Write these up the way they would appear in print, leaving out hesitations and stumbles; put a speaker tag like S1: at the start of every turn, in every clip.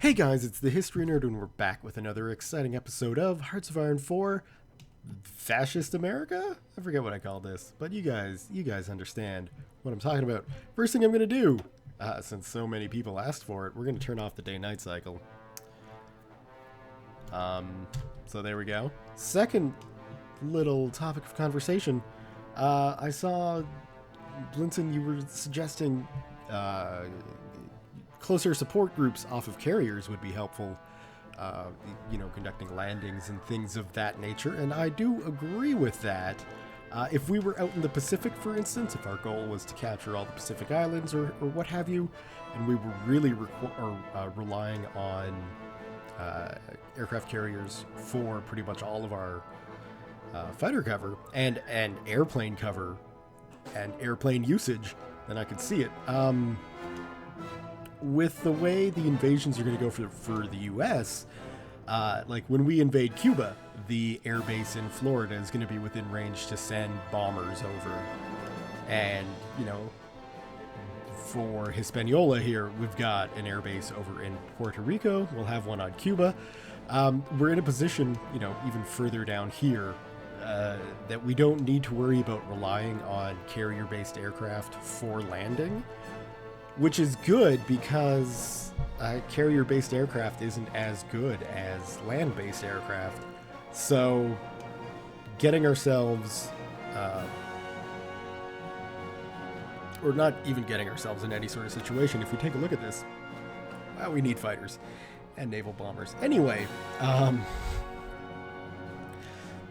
S1: Hey guys, it's the History Nerd, and we're back with another exciting episode of Hearts of Iron 4 Fascist America? I forget what I called this, but you guys understand what I'm talking about. First thing I'm going to do, since so many people asked for it, we're going to turn off the day-night cycle. So there we go. Second little topic of conversation, I saw, Blinton, you were suggesting, closer support groups off of carriers would be helpful, conducting landings and things of that nature, and I do agree with that. If we were out in the Pacific, for instance, if our goal was to capture all the Pacific Islands or what have you, and we were really relying on aircraft carriers for pretty much all of our fighter cover and airplane cover and airplane usage, then I could see it. With the way the invasions are going to go for the U.S., like when we invade Cuba, the air base in Florida is going to be within range to send bombers over. And, for Hispaniola here, we've got an air base over in Puerto Rico. We'll have one on Cuba. We're in a position, even further down here, that we don't need to worry about relying on carrier-based aircraft for landing. Which is good because carrier-based aircraft isn't as good as land-based aircraft. So getting ourselves, or not even getting ourselves in any sort of situation, if we take a look at this, well, we need fighters and naval bombers. Anyway,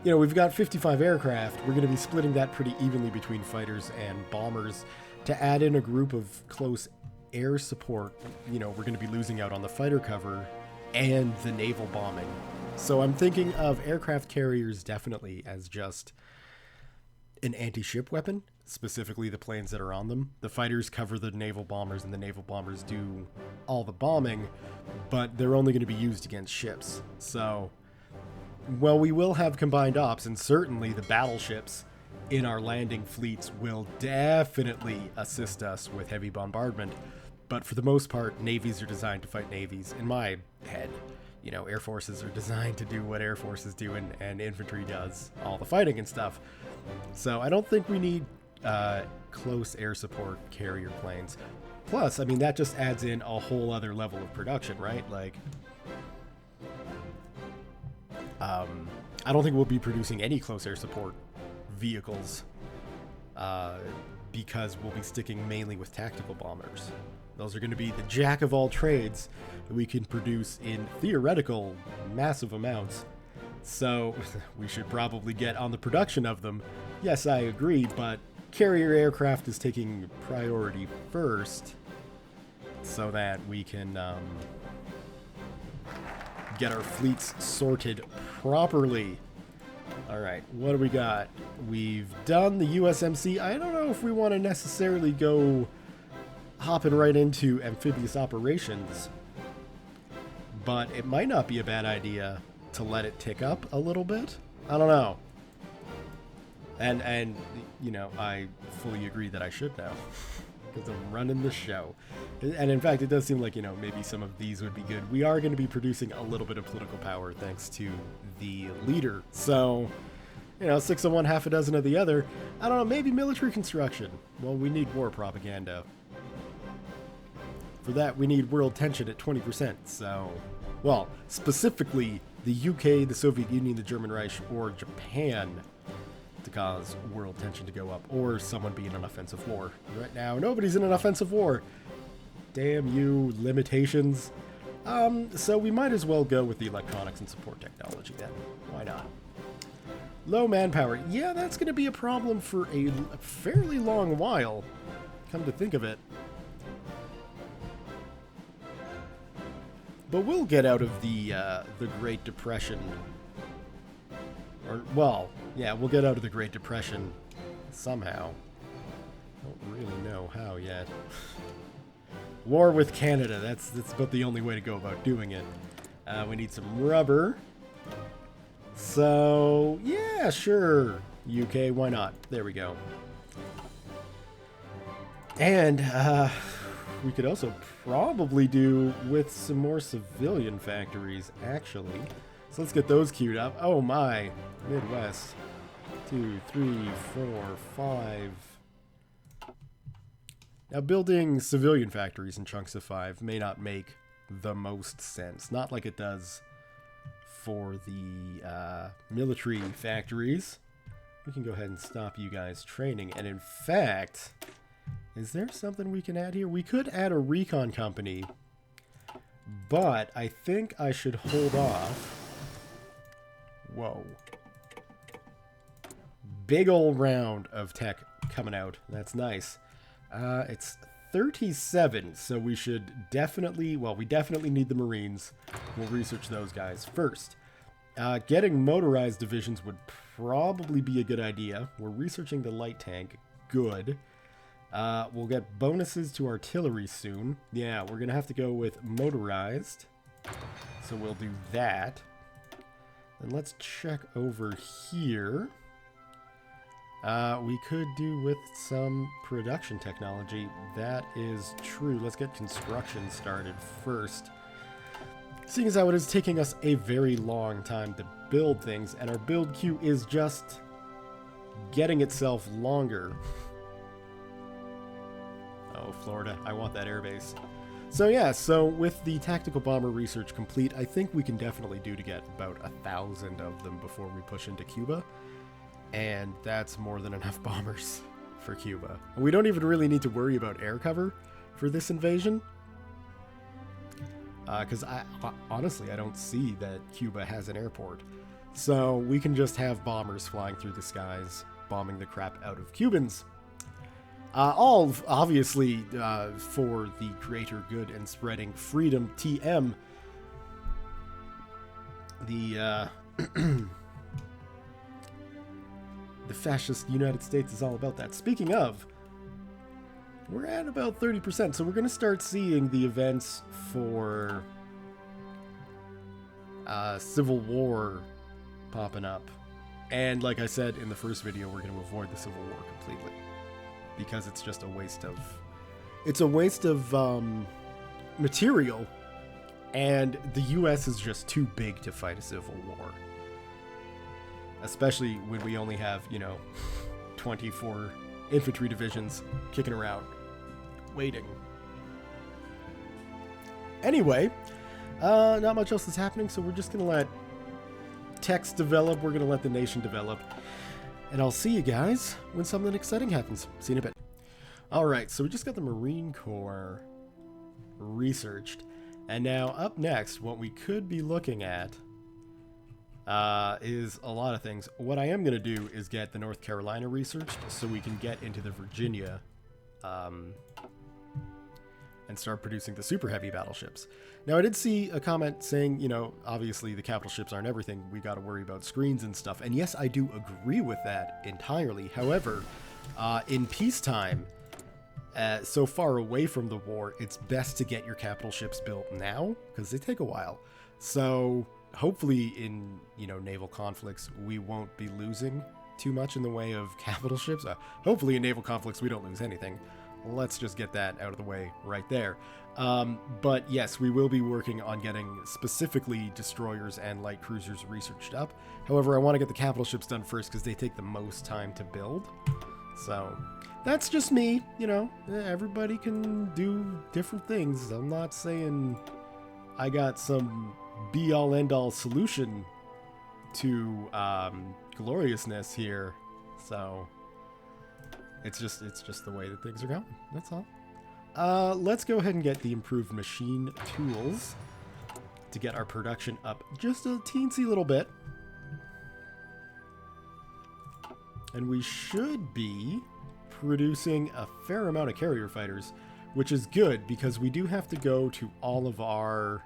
S1: we've got 55 aircraft. We're going to be splitting that pretty evenly between fighters and bombers. To add in a group of close air support, we're going to be losing out on the fighter cover and the naval bombing. So I'm thinking of aircraft carriers definitely as just an anti-ship weapon, specifically the planes that are on them. The fighters cover the naval bombers, and the naval bombers do all the bombing, but they're only going to be used against ships. So, well, we will have combined ops, and certainly the battleships in our landing fleets will definitely assist us with heavy bombardment. But for the most part, navies are designed to fight navies. In my head, air forces are designed to do what air forces do, and infantry does all the fighting and stuff. So I don't think we need close air support carrier planes. Plus, that just adds in a whole other level of production, right? Like, I don't think we'll be producing any close air support vehicles because we'll be sticking mainly with tactical bombers. Those are going to be the jack of all trades that we can produce in theoretical massive amounts. So we should probably get on the production of them. Yes, I agree, but carrier aircraft is taking priority first so that we can get our fleets sorted properly. All right, what do we got? We've done the USMC. I don't know if we want to necessarily go hopping right into amphibious operations, but it might not be a bad idea to let it tick up a little bit. I don't know. And I fully agree that I should know because I'm running the show. And in fact, it does seem like, maybe some of these would be good. We are going to be producing a little bit of political power thanks to the leader. So, 6 of one, half a dozen of the other. I don't know, maybe military construction. Well, we need war propaganda. For that, we need world tension at 20%. So, well, specifically the UK, the Soviet Union, the German Reich, or Japan to cause world tension to go up, or someone be in an offensive war. Right now, nobody's in an offensive war. Damn you, limitations. So we might as well go with the electronics and support technology then. Why not? Low manpower. Yeah, that's going to be a problem for a fairly long while, come to think of it. But we'll get out of the Great Depression. Or, well, yeah, we'll get out of the Great Depression somehow. Don't really know how yet. War with Canada. That's about the only way to go about doing it. We need some rubber. So, yeah, sure. UK, why not? There we go. And, we could also probably do with some more civilian factories, actually. So let's get those queued up. Oh my, Midwest. 2, 3, 4, 5. Now, building civilian factories in chunks of 5 may not make the most sense. Not like it does for the military factories. We can go ahead and stop you guys training. And in fact, is there something we can add here? We could add a recon company, but I think I should hold off. Whoa. Big old round of tech coming out. That's nice. It's 37, so we should definitely, well, we definitely need the Marines. We'll research those guys first. Getting motorized divisions would probably be a good idea. We're researching the light tank. Good. We'll get bonuses to artillery soon. Yeah, we're going to have to go with motorized. So we'll do that. And let's check over here. We could do with some production technology. That is true. Let's get construction started first. Seeing as how it is taking us a very long time to build things, and our build queue is just getting itself longer. Oh, Florida. I want that airbase. So yeah, so with the tactical bomber research complete, I think we can definitely do to get about 1,000 of them before we push into Cuba. And that's more than enough bombers for Cuba. And we don't even really need to worry about air cover for this invasion. Because honestly, I don't see that Cuba has an airport. So we can just have bombers flying through the skies, bombing the crap out of Cubans. All obviously for the greater good and spreading freedom. TM. The the fascist United States is all about that. Speaking of, we're at about 30%, so we're going to start seeing the events for Civil War popping up. And like I said in the first video, we're going to avoid the Civil War completely. Because it's just a waste of... It's a waste of material, and the US is just too big to fight a Civil War. Especially when we only have, 24 infantry divisions kicking around, waiting. Anyway, not much else is happening, so we're just going to let techs develop. We're going to let the nation develop. And I'll see you guys when something exciting happens. See you in a bit. Alright, so we just got the Marine Corps researched. And now, up next, what we could be looking at is a lot of things. What I am going to do is get the North Carolina researched so we can get into the Virginia and start producing the super heavy battleships. Now, I did see a comment saying, obviously the capital ships aren't everything. We got to worry about screens and stuff. And yes, I do agree with that entirely. However, in peacetime, so far away from the war, it's best to get your capital ships built now because they take a while. So hopefully in, naval conflicts, we won't be losing too much in the way of capital ships. Hopefully in naval conflicts, we don't lose anything. Let's just get that out of the way right there. But yes, we will be working on getting specifically destroyers and light cruisers researched up. However, I want to get the capital ships done first because they take the most time to build. So that's just me, everybody can do different things. I'm not saying I got some be-all end-all solution to gloriousness here. So it's just the way that things are going. That's all. Let's go ahead and get the improved machine tools to get our production up just a teensy little bit. And we should be producing a fair amount of carrier fighters, which is good because we do have to go to all of our,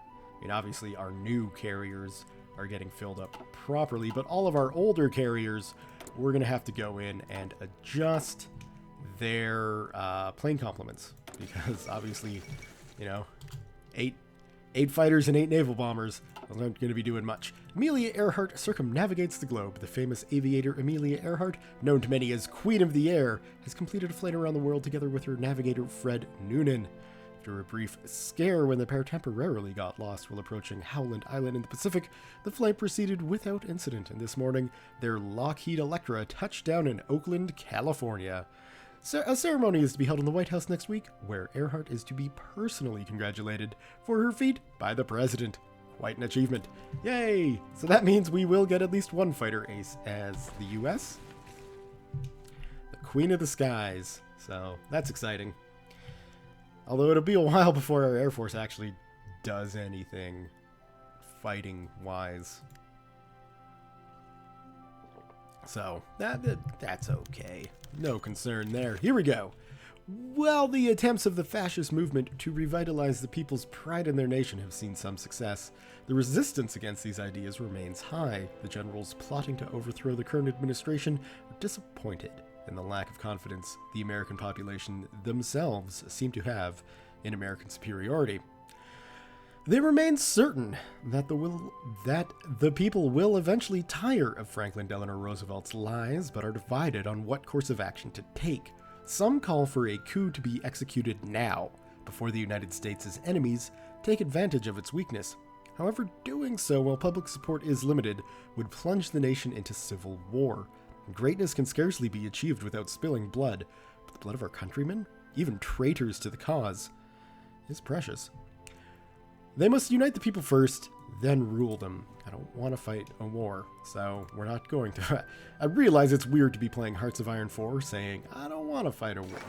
S1: obviously our new carriers are getting filled up properly, but all of our older carriers, we're going to have to go in and adjust their plane complements because obviously, eight fighters and 8 naval bombers aren't going to be doing much. Amelia Earhart circumnavigates the globe. The famous aviator Amelia Earhart, known to many as Queen of the Air, has completed a flight around the world together with her navigator Fred Noonan. After a brief scare when the pair temporarily got lost while approaching Howland Island in the Pacific, the flight proceeded without incident, and this morning, their Lockheed Electra touched down in Oakland, California. A ceremony is to be held in the White House next week, where Earhart is to be personally congratulated for her feat by the president. Quite an achievement. Yay! So that means we will get at least one fighter ace as the U.S. The Queen of the Skies. So that's exciting. Although it'll be a while before our Air Force actually does anything fighting-wise. So, that's okay. No concern there. Here we go. While the attempts of the fascist movement to revitalize the people's pride in their nation have seen some success, the resistance against these ideas remains high. The generals plotting to overthrow the current administration are disappointed in the lack of confidence the American population themselves seem to have in American superiority. They remain certain that the people will eventually tire of Franklin Delano Roosevelt's lies, but are divided on what course of action to take. Some call for a coup to be executed now, before the United States' enemies take advantage of its weakness. However, doing so while public support is limited would plunge the nation into civil war. Greatness can scarcely be achieved without spilling blood, but the blood of our countrymen, even traitors to the cause, is precious. They must unite the people first, then rule them. I don't want to fight a war, so we're not going to. I realize it's weird to be playing Hearts of Iron 4 saying, I don't want to fight a war.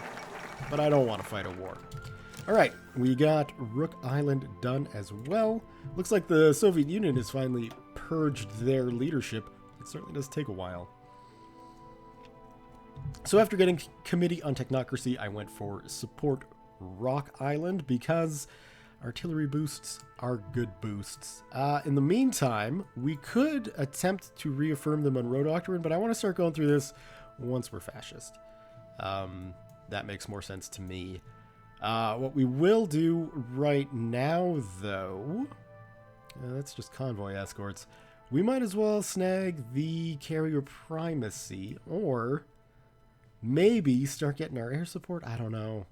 S1: But I don't want to fight a war. Alright, we got Rook Island done as well. Looks like the Soviet Union has finally purged their leadership. It certainly does take a while. So after getting Committee on Technocracy, I went for Support Rock Island because artillery boosts are good boosts. In the meantime, we could attempt to reaffirm the Monroe Doctrine, but I want to start going through this once we're fascist. That makes more sense to me. What we will do right now, though, that's just convoy escorts. We might as well snag the carrier primacy, or maybe start getting our air support. I don't know.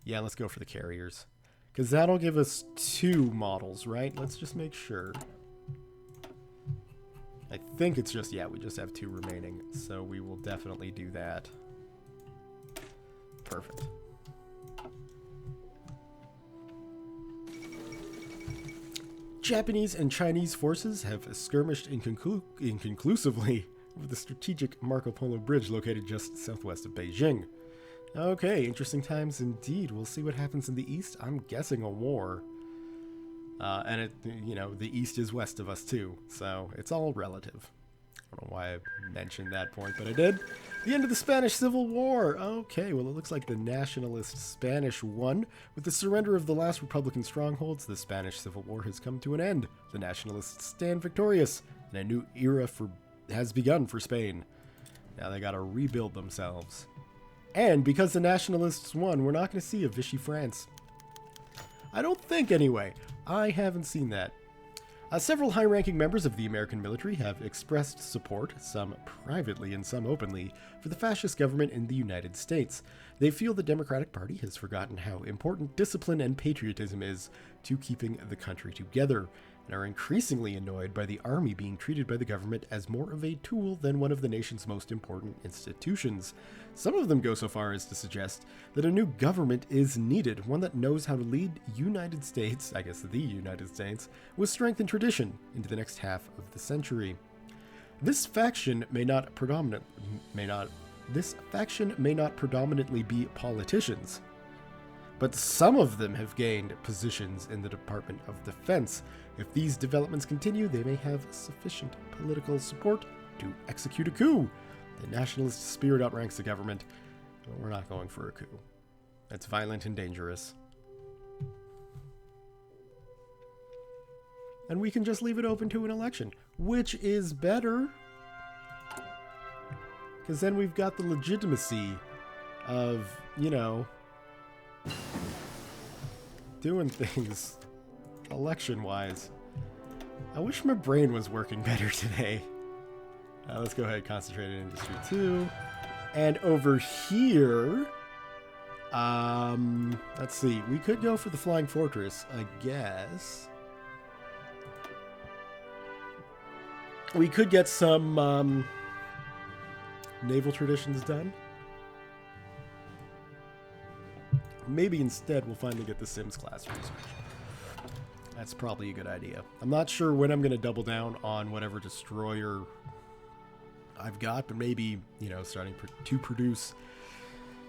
S1: Yeah, let's go for the carriers. Because that'll give us 2 models, right? Let's just make sure. I think it's just, yeah, we just have 2 remaining. So we will definitely do that. Perfect. Japanese and Chinese forces have skirmished inconclusively with the strategic Marco Polo Bridge located just southwest of Beijing. Okay, interesting times indeed. We'll see what happens in the east. I'm guessing a war. And it, the east is west of us too, so it's all relative. I don't know why I mentioned that point, but I did. The end of the Spanish Civil War. Okay, well, it looks like the nationalist Spanish won. With the surrender of the last Republican strongholds, the Spanish Civil War has come to an end. The nationalists stand victorious, and a new era has begun for Spain. Now they gotta rebuild themselves. And because the nationalists won, we're not going to see a Vichy France. I don't think, anyway. I haven't seen that. Several high-ranking members of the American military have expressed support, some privately and some openly, for the fascist government in the United States. They feel the Democratic Party has forgotten how important discipline and patriotism is to keeping the country together, and are increasingly annoyed by the army being treated by the government as more of a tool than one of the nation's most important institutions. Some of them go so far as to suggest that a new government is needed, one that knows how to lead the United States, with strength and tradition into the next half of the century. This faction may not predominantly be politicians, but some of them have gained positions in the Department of Defense. If these developments continue, they may have sufficient political support to execute a coup. The nationalist spirit outranks the government, but we're not going for a coup. That's violent and dangerous. And we can just leave it open to an election, which is better, because then we've got the legitimacy of, doing things election-wise. I wish my brain was working better today. Let's go ahead and concentrate on Industry 2. And over here, Let's see. We could go for the Flying Fortress, I guess. We could get some naval traditions done. Maybe instead we'll finally get the Sims class research. That's probably a good idea. I'm not sure when I'm going to double down on whatever destroyer I've got, but maybe, you know, starting to produce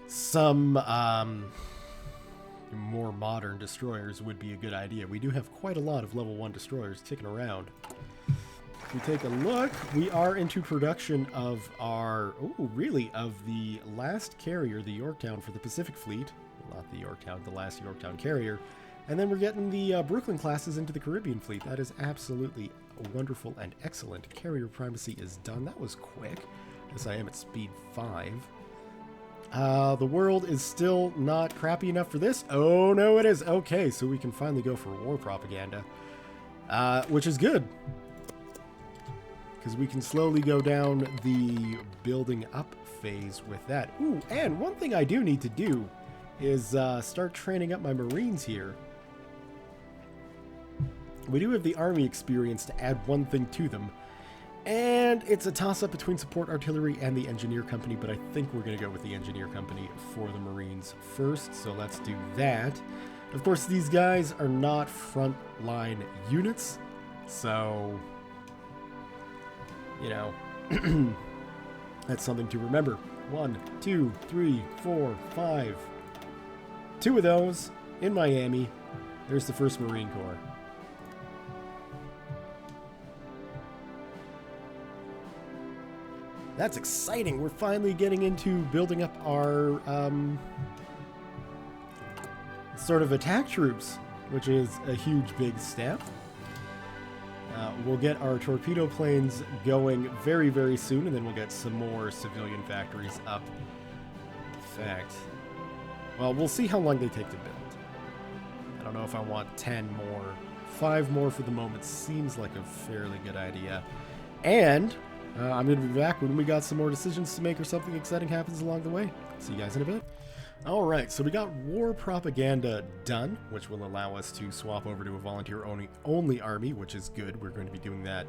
S1: some more modern destroyers would be a good idea. We do have quite a lot of level 1 destroyers kicking around. If we take a look, we are into production of our, of the last carrier, the Yorktown for the Pacific Fleet. Not the Yorktown, the last Yorktown carrier. And then we're getting the Brooklyn classes into the Caribbean fleet. That is absolutely wonderful and excellent. Carrier primacy is done. That was quick. Yes, I am at speed 5. The world is still not crappy enough for this. Oh, no, it is. Okay, so we can finally go for war propaganda, which is good, because we can slowly go down the building up phase with that. Ooh, and one thing I do need to do is start training up my Marines here. We do have the army experience to add one thing to them, and it's a toss-up between support artillery and the engineer company, but I think we're going to go with the engineer company for the Marines first, so let's do that. Of course, these guys are not front-line units, so, you know, that's something to remember. 1, 2, 3, 4, 5. 2 of those in Miami. There's the 1st Marine Corps. That's exciting. We're finally getting into building up our sort of attack troops, which is a huge, big step. We'll get our torpedo planes going very, very soon, and then we'll get some more civilian factories up. In fact, well, we'll see how long they take to build. I don't know if I want 10 more. 5 more for the moment seems like a fairly good idea. And I'm going to be back when we got some more decisions to make or something exciting happens along the way. See you guys in a bit. Alright, so we got war propaganda done, which will allow us to swap over to a volunteer-only army, which is good. We're going to be doing that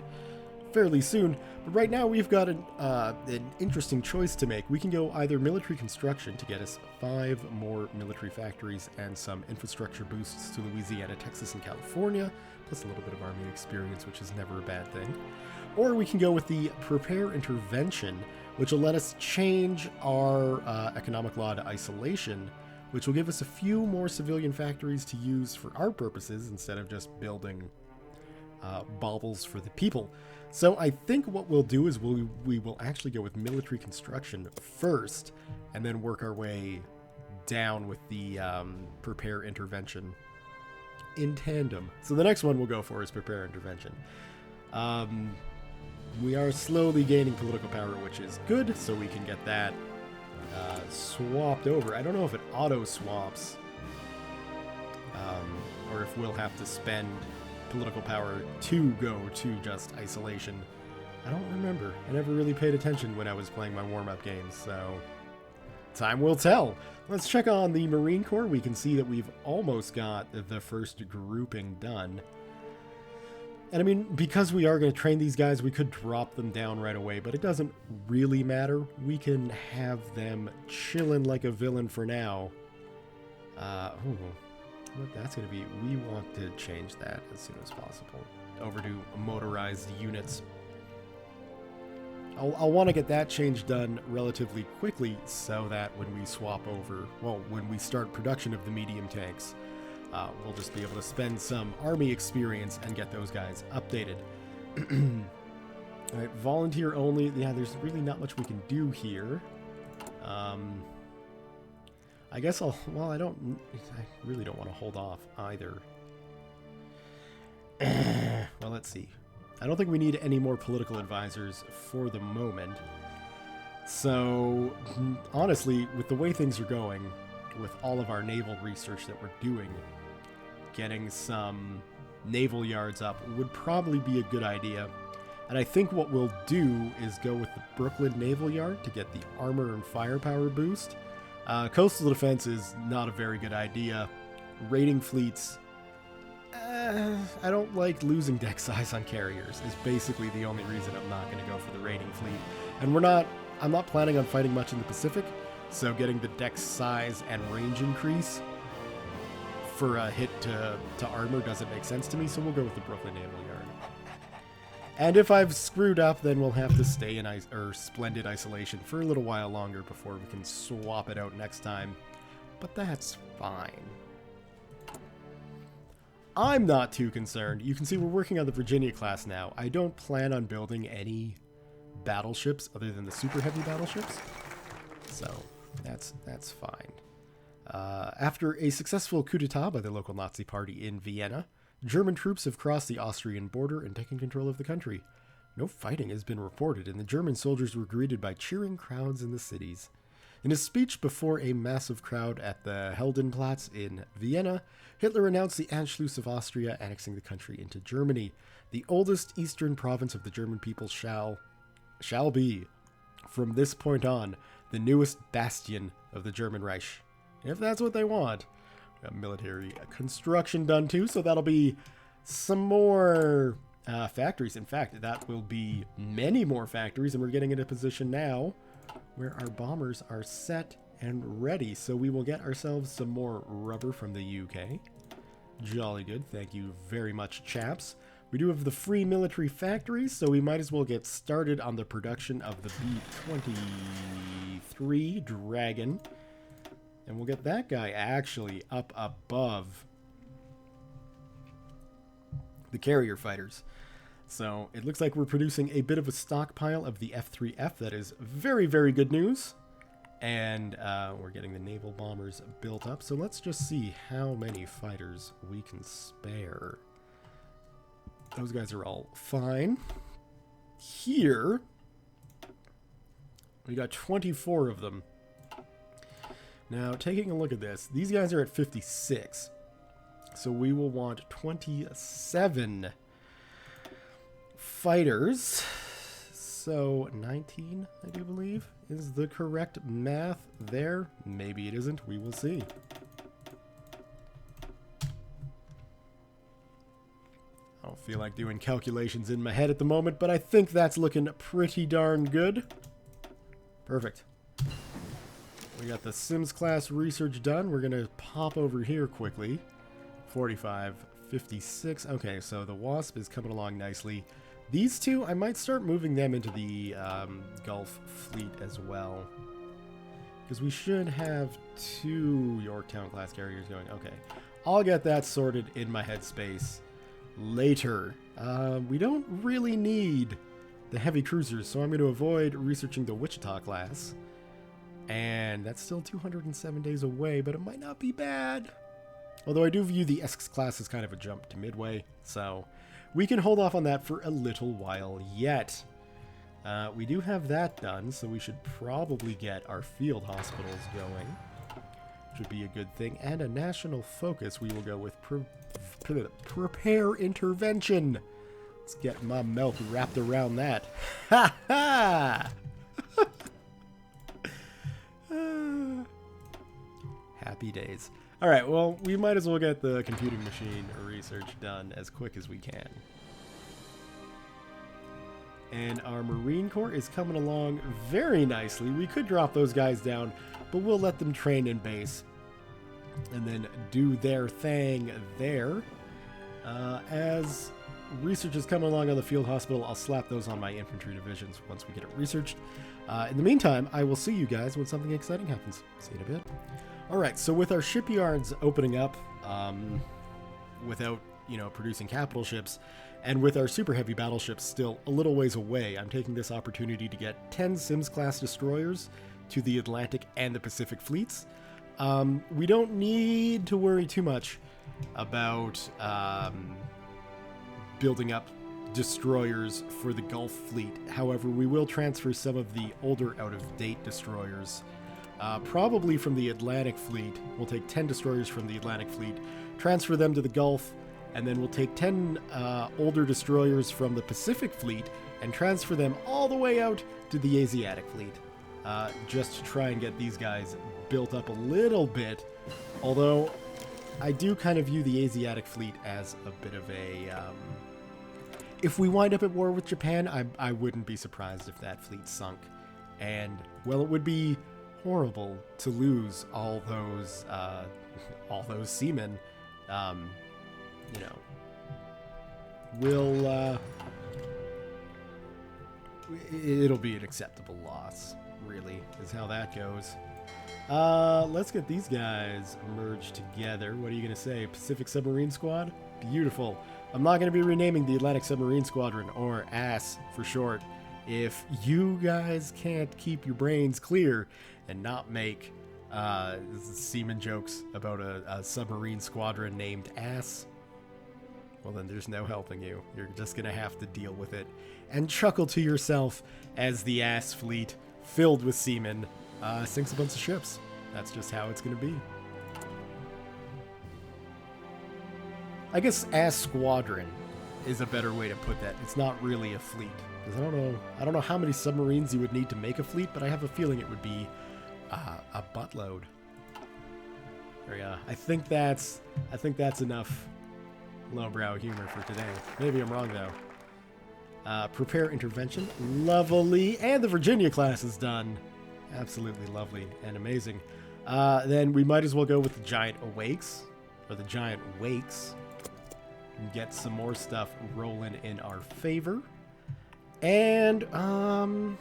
S1: fairly soon. But right now we've got an interesting choice to make. We can go either military construction to get us 5 more military factories and some infrastructure boosts to Louisiana, Texas, and California, plus a little bit of army experience, which is never a bad thing. Or we can go with the prepare intervention, which will let us change our economic law to isolation, which will give us a few more civilian factories to use for our purposes instead of just building baubles for the people. So I think what we'll do is we will actually go with military construction first, and then work our way down with the prepare intervention in tandem. So the next one we'll go for is prepare intervention. We are slowly gaining political power, which is good, so we can get that swapped over. I don't know if it auto-swaps, or if we'll have to spend political power to go to just isolation. I don't remember. I never really paid attention when I was playing my warm-up games, so time will tell. Let's check on the Marine Corps. We can see that we've almost got the first grouping done. And I mean, because we are going to train these guys, we could drop them down right away, but it doesn't really matter. We can have them chilling like a villain for now. What that's going to be, we want to change that as soon as possible. Over to motorized units. I'll want to get that change done relatively quickly so that when we swap over, well, when we start production of the medium tanks, we'll just be able to spend some army experience and get those guys updated. Alright, volunteer only. Yeah, there's really not much we can do here. I guess I really don't want to hold off either. Well, let's see. I don't think we need any more political advisors for the moment. So, honestly, with the way things are going, with all of our naval research that we're doing, getting some naval yards up would probably be a good idea. And I think what we'll do is go with the Brooklyn Naval Yard to get the armor and firepower boost. Coastal defense is not a very good idea. Raiding fleets, I don't like losing deck size on carriers is basically the only reason I'm not going to go for the raiding fleet. And I'm not planning on fighting much in the Pacific, so getting the deck size and range increase for a hit to armor doesn't make sense to me, so we'll go with the Brooklyn Naval Yard. And if I've screwed up, then we'll have to stay in splendid isolation for a little while longer before we can swap it out next time. But that's fine. I'm not too concerned. You can see we're working on the Virginia class now. I don't plan on building any battleships other than the super heavy battleships. So that's fine. After a successful coup d'etat by the local Nazi party in Vienna, German troops have crossed the Austrian border and taken control of the country. No fighting has been reported, and the German soldiers were greeted by cheering crowds in the cities. In a speech before a massive crowd at the Heldenplatz in Vienna, Hitler announced the Anschluss of Austria, annexing the country into Germany. The oldest eastern province of the German people shall be, from this point on, the newest bastion of the German Reich. If that's what they want. Got military construction done too, so that'll be some more factories. In fact, that will be many more factories, and we're getting into a position now where our bombers are set and ready. So we will get ourselves some more rubber from the UK. Jolly good. Thank you very much, chaps. We do have the free military factories, so we might as well get started on the production of the B-23 Dragon. And we'll get that guy actually up above the carrier fighters. So it looks like we're producing a bit of a stockpile of the F-3F. That is very, very good news. And we're getting the naval bombers built up. So let's just see how many fighters we can spare. Those guys are all fine. Here, we got 24 of them. Now, taking a look at this, these guys are at 56. So we will want 27 fighters. So 19, I do believe, is the correct math there. Maybe it isn't. We will see. I don't feel like doing calculations in my head at the moment, but I think that's looking pretty darn good. Perfect. We got the Sims class research done. We're going to pop over here quickly. 45, 56. Okay, so the Wasp is coming along nicely. These two, I might start moving them into the Gulf fleet as well. Because we should have 2 Yorktown class carriers going. Okay, I'll get that sorted in my headspace later. We don't really need the heavy cruisers, so I'm going to avoid researching the Wichita class. And that's still 207 days away, but it might not be bad. Although I do view the Essex class as kind of a jump to midway, so we can hold off on that for a little while yet. We do have that done, so we should probably get our field hospitals going, which would be a good thing. And a national focus, we will go with prepare intervention. Let's get my mouth wrapped around that. Ha ha! Happy days. All right, well, we might as well get the computing machine research done as quick as we can. And our Marine Corps is coming along very nicely. We could drop those guys down, but we'll let them train in base and then do their thing there. As research is coming along on the field hospital, I'll slap those on my infantry divisions once we get it researched. In the meantime, I will see you guys when something exciting happens. See you in a bit. Alright, so with our shipyards opening up without, producing capital ships, and with our super heavy battleships still a little ways away, I'm taking this opportunity to get 10 Sims-class destroyers to the Atlantic and the Pacific fleets. We don't need to worry too much about building up destroyers for the Gulf fleet. However, we will transfer some of the older out-of-date destroyers probably from the Atlantic fleet. We'll take 10 destroyers from the Atlantic fleet, transfer them to the Gulf, and then we'll take 10 older destroyers from the Pacific fleet and transfer them all the way out to the Asiatic fleet. just to try and get these guys built up a little bit. Although, I do kind of view the Asiatic fleet as a bit of a... if we wind up at war with Japan, I wouldn't be surprised if that fleet sunk. And, well, it would be horrible to lose all those seamen. You know, it'll be an acceptable loss, really, is how that goes. Let's get these guys merged together. What are you going to say? Pacific Submarine Squad? Beautiful. I'm not going to be renaming the Atlantic Submarine Squadron, or ASS for short, if you guys can't keep your brains clear and not make seaman jokes about a submarine squadron named ASS. Well, then there's no helping you. You're just going to have to deal with it and chuckle to yourself as the ASS fleet, filled with seamen, sinks a bunch of ships. That's just how it's going to be. I guess ASS Squadron is a better way to put that. It's not really a fleet. Because I don't know how many submarines you would need to make a fleet, but I have a feeling it would be a buttload. There we go. I think that's enough lowbrow humor for today. Maybe I'm wrong though. Prepare intervention. Lovely. And the Virginia class is done. Absolutely lovely and amazing. Then we might as well go with the Giant Awakes, or the Giant Wakes, and get some more stuff rolling in our favor. And I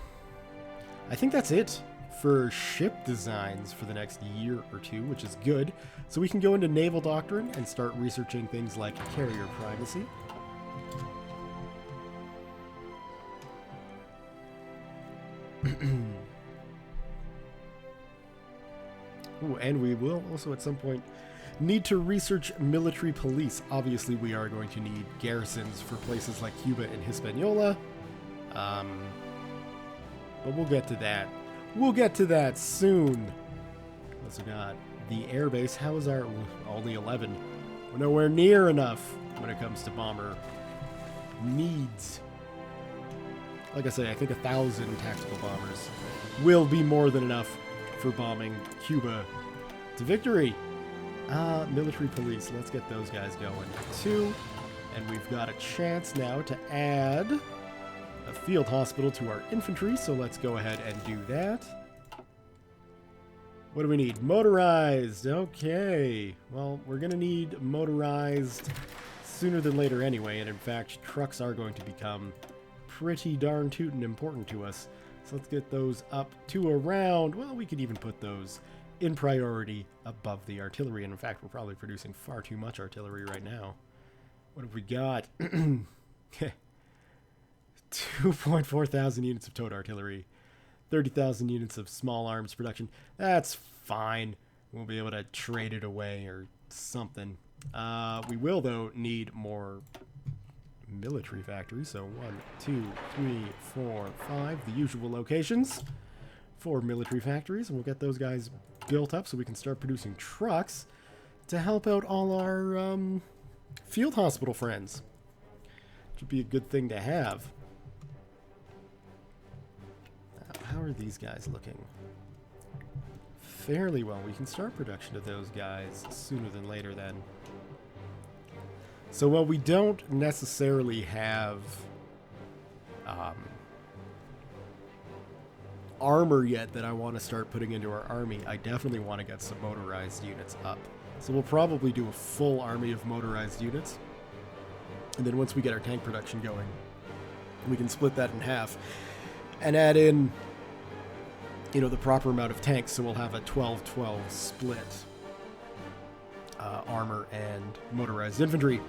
S1: think that's it for ship designs for the next year or two, which is good. So we can go into naval doctrine and start researching things like carrier primacy. Ooh, and we will also at some point need to research military police. Obviously, we are going to need garrisons for places like Cuba and Hispaniola. But we'll get to that. We'll get to that soon. What's we got? The airbase. How is our... only 11. We're nowhere near enough when it comes to bomber needs. Like I say, I think 1,000 tactical bombers will be more than enough for bombing Cuba to victory. Military police. Let's get those guys going too. And we've got a chance now to add a field hospital to our infantry, so let's go ahead and do that. What do we need? Motorized. Okay. Well, we're going to need motorized sooner than later anyway, and in fact, trucks are going to become pretty darn tootin' important to us. So let's get those up to around, well, we could even put those in priority above the artillery, and in fact, we're probably producing far too much artillery right now. What have we got? 2.4 thousand units of towed artillery, 30,000 units of small arms production. That's fine. We'll be able to trade it away or something. We will, though, need more military factories. So 1, 2, 3, 4, 5, the usual locations for military factories. And we'll get those guys built up so we can start producing trucks to help out all our field hospital friends. Which would be a good thing to have. How are these guys looking? Fairly well. We can start production of those guys sooner than later then. So while we don't necessarily have armor yet that I want to start putting into our army, I definitely want to get some motorized units up. So we'll probably do a full army of motorized units. And then once we get our tank production going, we can split that in half and add in, you know, the proper amount of tanks, so we'll have a 12-12 split. Armor and motorized infantry.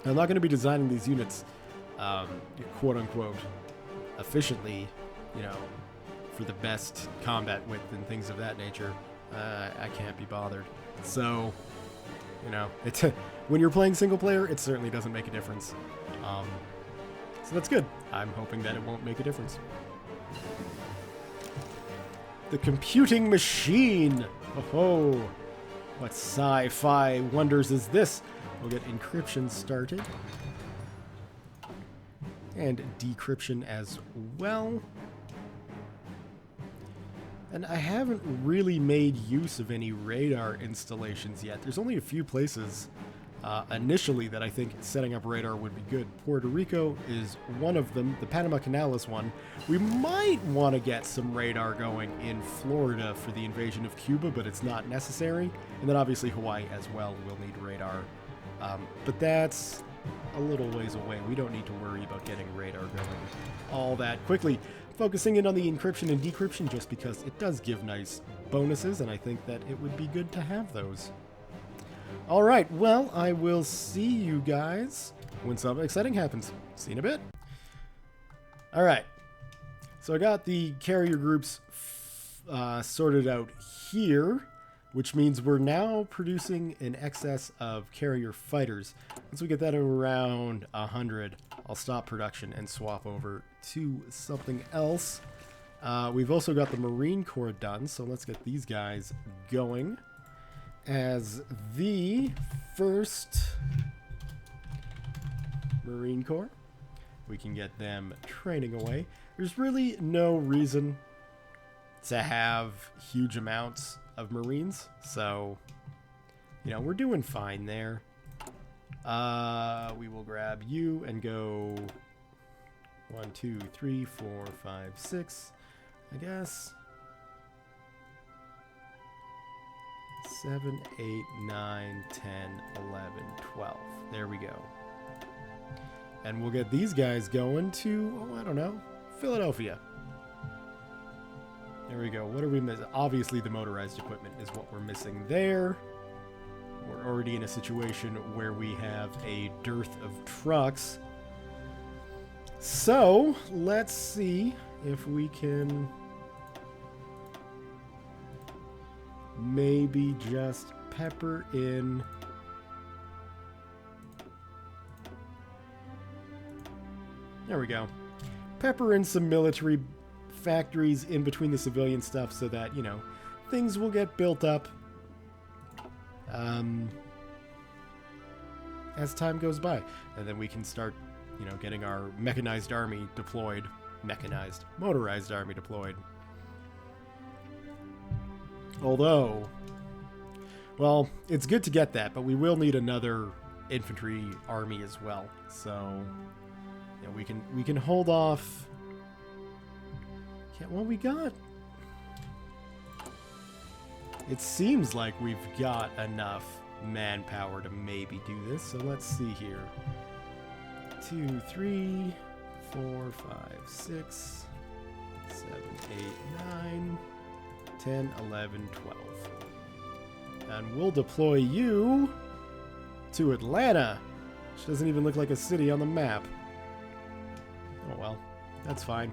S1: I'm not going to be designing these units, quote-unquote, efficiently, you know, for the best combat width and things of that nature. I can't be bothered. So, you know, it's when you're playing single player, it certainly doesn't make a difference. So that's good. I'm hoping that it won't make a difference. The computing machine! Oh-ho! What sci-fi wonders is this? We'll get encryption started. And decryption as well. And I haven't really made use of any radar installations yet. There's only a few places initially that I think setting up radar would be good. Puerto Rico is one of them. The Panama Canal is one. We might want to get some radar going in Florida for the invasion of Cuba, but it's not necessary. And then obviously Hawaii as well will need radar. But that's a little ways away. We don't need to worry about getting radar going all that quickly. Focusing in on the encryption and decryption just because it does give nice bonuses, and I think that it would be good to have those. All right, well, I will see you guys when something exciting happens. See you in a bit. All right, so I got the carrier groups sorted out here, which means we're now producing in excess of carrier fighters. Once we get that around 100, I'll stop production and swap over to something else. We've also got the Marine Corps done, so let's get these guys going. As the first Marine Corps, we can get them training away. There's really no reason to have huge amounts of Marines, so, you know, we're doing fine there. We will grab you and go 1, 2, 3, 4, 5, 6, I guess. 7, 8, 9, 10, 11, 12. There we go. And we'll get these guys going to, oh, I don't know, Philadelphia. There we go. What are we missing? Obviously, the motorized equipment is what we're missing there. We're already in a situation where we have a dearth of trucks. So, let's see if we can maybe just pepper in there we go. Pepper in some military factories in between the civilian stuff so that, you know, things will get built up as time goes by. And then we can start, you know, getting our mechanized army deployed. Mechanized. Motorized army deployed. Although, well, it's good to get that, but we will need another infantry army as well. So, yeah, we can hold off. Yeah, well, we got. It seems like we've got enough manpower to maybe do this. So let's see here. 2, 3, 4, 5, 6, 7, 8, 9, 10, 11, 12. And we'll deploy you to Atlanta, which doesn't even look like a city on the map. Oh well, that's fine.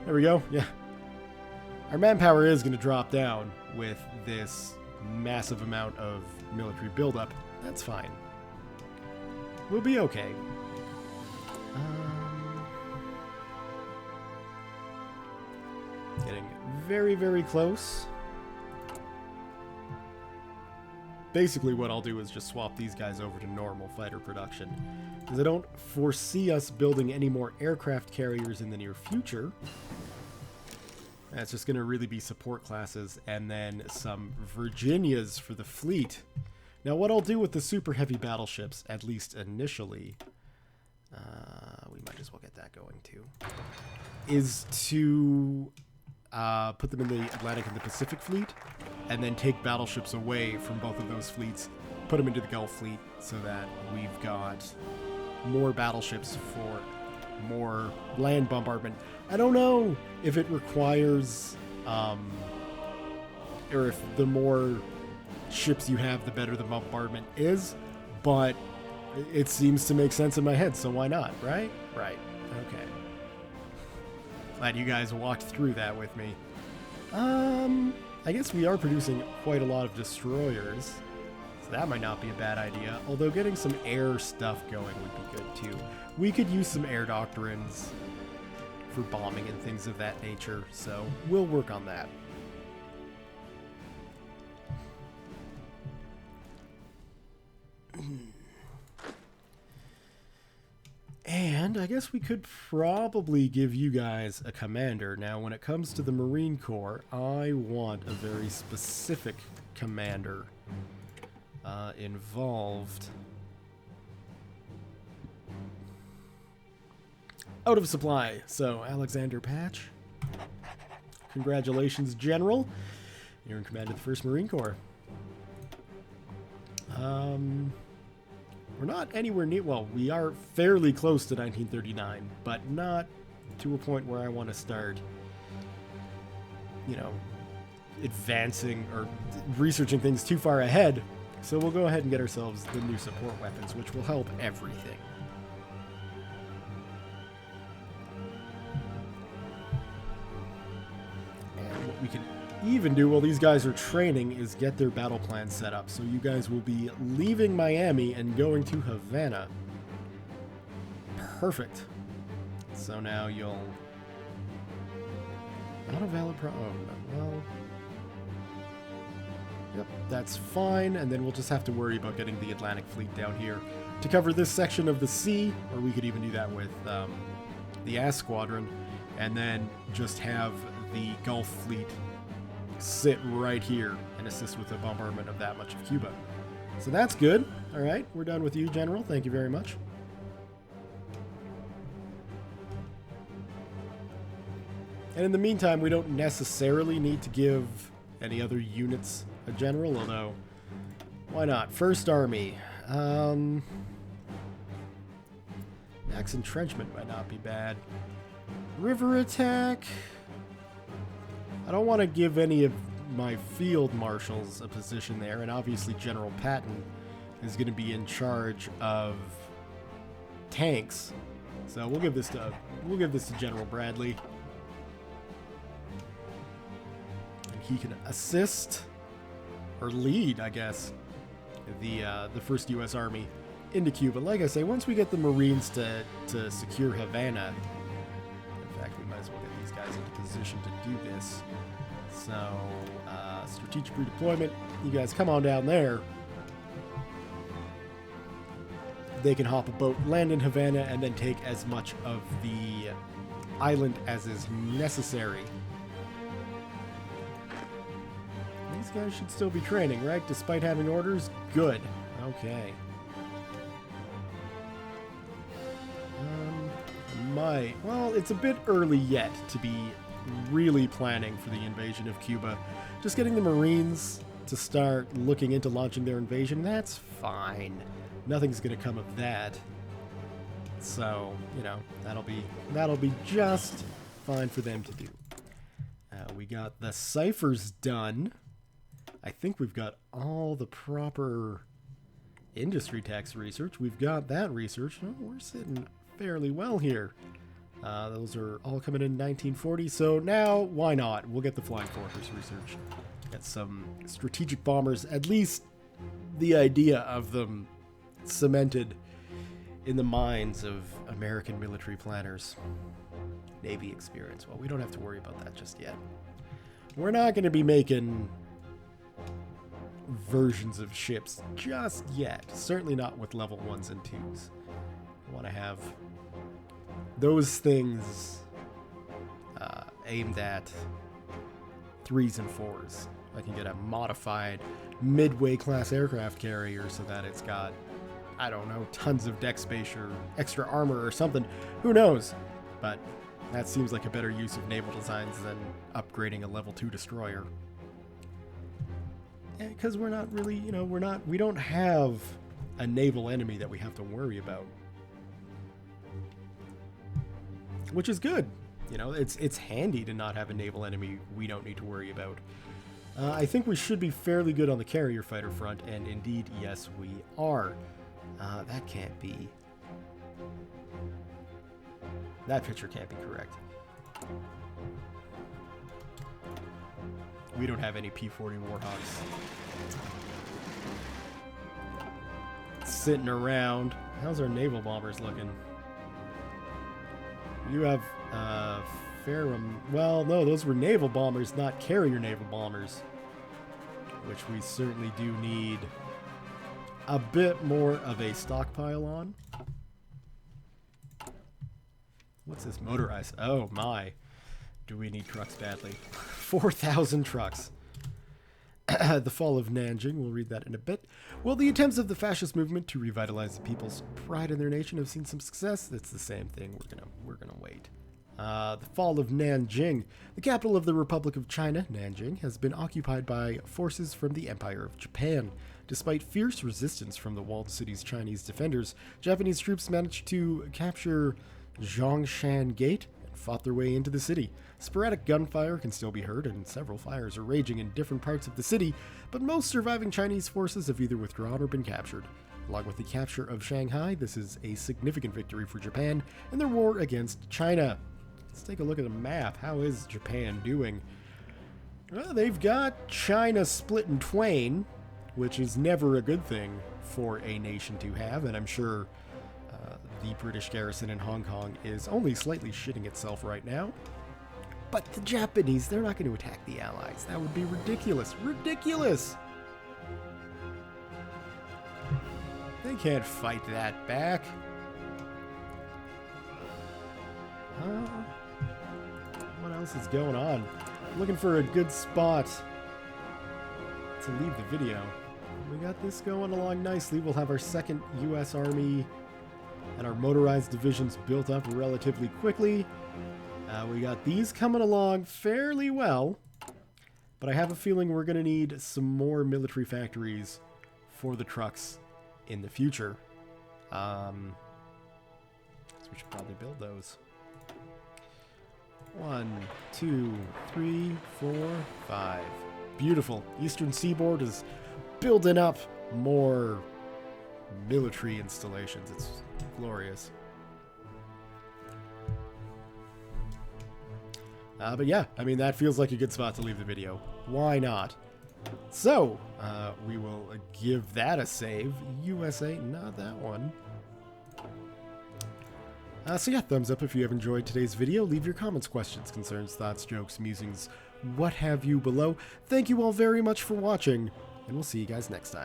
S1: There we go, yeah. Our manpower is going to drop down with this massive amount of military buildup. That's fine. We'll be okay. Getting very, very close. Basically what I'll do is just swap these guys over to normal fighter production, because I don't foresee us building any more aircraft carriers in the near future. That's just going to really be support classes and then some Virginias for the fleet. Now what I'll do with the super heavy battleships, at least initially, we might as well get that going too, is to put them in the Atlantic and the Pacific fleet, and then take battleships away from both of those fleets, put them into the Gulf fleet, so that we've got more battleships for more land bombardment. I don't know if it requires, or if the more ships you have, the better the bombardment is, but it seems to make sense in my head, so why not, right? Right, okay. Glad you guys walked through that with me. I guess we are producing quite a lot of destroyers, so that might not be a bad idea, although getting some air stuff going would be good too. We could use some air doctrines for bombing and things of that nature, so we'll work on that. And I guess we could probably give you guys a commander. Now, when it comes to the Marine Corps, I want a very specific commander involved. Out of supply. So, Alexander Patch. Congratulations, General. You're in command of the 1st Marine Corps. We're not anywhere near... Well, we are fairly close to 1939, but not to a point where I want to start, you know, advancing or researching things too far ahead. So we'll go ahead and get ourselves the new support weapons, which will help everything. And what we can even do while these guys are training is get their battle plan set up. So you guys will be leaving Miami and going to Havana. Perfect. So now you'll... Not a valid oh, no, well... Yep, that's fine, and then we'll just have to worry about getting the Atlantic Fleet down here to cover this section of the sea, or we could even do that with the AS Squadron, and then just have the Gulf Fleet sit right here and assist with the bombardment of that much of Cuba. So that's good. All right, we're done with you, General. Thank you very much. And in the meantime, we don't necessarily need to give any other units a general, although why not? 1st Army. Max entrenchment might not be bad. River attack. I don't want to give any of my field marshals a position there, and obviously General Patton is going to be in charge of tanks. So we'll give this to General Bradley. And he can assist or lead, I guess, the 1st U.S. Army into Cuba. Like I say, once we get the Marines to secure Havana, in fact, we might as well get these guys into position to do this. So, strategic redeployment. You guys come on down there. They can hop a boat, land in Havana, and then take as much of the island as is necessary. These guys should still be training, right? Despite having orders? Good. Okay. Well, it's a bit early yet to be really planning for the invasion of Cuba. Just getting the Marines to start looking into launching their invasion, that's fine. Nothing's going to come of that. So, you know, that'll be just fine for them to do. We got the ciphers done. I think we've got all the proper industry tax research. We've got that research. Oh, we're sitting fairly well here. Those are all coming in 1940. So now, why not? We'll get the Flying Fortress research. Get some strategic bombers. At least the idea of them cemented in the minds of American military planners. Navy experience. Well, we don't have to worry about that just yet. We're not going to be making versions of ships just yet. Certainly not with level 1s and 2s. I want to have those things aimed at 3s and 4s. I can get a modified midway class aircraft carrier so that it's got, I don't know, tons of deck space or extra armor or something. Who knows? But that seems like a better use of naval designs than upgrading a level 2 destroyer. Because we're not really, you know, we don't have a naval enemy that we have to worry about. Which is good. You know, it's handy to not have a naval enemy we don't need to worry about. I think we should be fairly good on the carrier fighter front, and indeed, yes, we are. That can't be... That picture can't be correct. We don't have any P-40 Warhawks sitting around. How's our naval bombers looking? You have Ferrum. Well, no, those were naval bombers, not carrier naval bombers, which we certainly do need a bit more of a stockpile on. What's this? Motorized. Oh my. Do we need trucks badly? 4,000 trucks. The fall of Nanjing, we'll read that in a bit. Well, the attempts of the fascist movement to revitalize the people's pride in their nation have seen some success. That's the same thing. We're gonna wait. The fall of Nanjing. The capital of the Republic of China, Nanjing, has been occupied by forces from the Empire of Japan. Despite fierce resistance from the walled city's Chinese defenders, Japanese troops managed to capture Zhongshan Gate and fought their way into the city. Sporadic gunfire can still be heard, and several fires are raging in different parts of the city, but most surviving Chinese forces have either withdrawn or been captured. Along with the capture of Shanghai, this is a significant victory for Japan in their war against China. Let's take a look at the map. How is Japan doing? Well, they've got China split in twain, which is never a good thing for a nation to have, and I'm sure the British garrison in Hong Kong is only slightly shitting itself right now. But the Japanese, they're not going to attack the Allies. That would be ridiculous. Ridiculous! They can't fight that back. What else is going on? I'm looking for a good spot to leave the video. We got this going along nicely. We'll have our second U.S. Army and our motorized divisions built up relatively quickly. We got these coming along fairly well, but I have a feeling we're going to need some more military factories for the trucks in the future. So we should probably build those. 1, 2, 3, 4, 5. Beautiful. Eastern Seaboard is building up more military installations. It's glorious. But yeah, I mean, that feels like a good spot to leave the video. Why not? So, we will give that a save. USA, not that one. So yeah, thumbs up if you have enjoyed today's video. Leave your comments, questions, concerns, thoughts, jokes, musings, what have you below. Thank you all very much for watching, and we'll see you guys next time.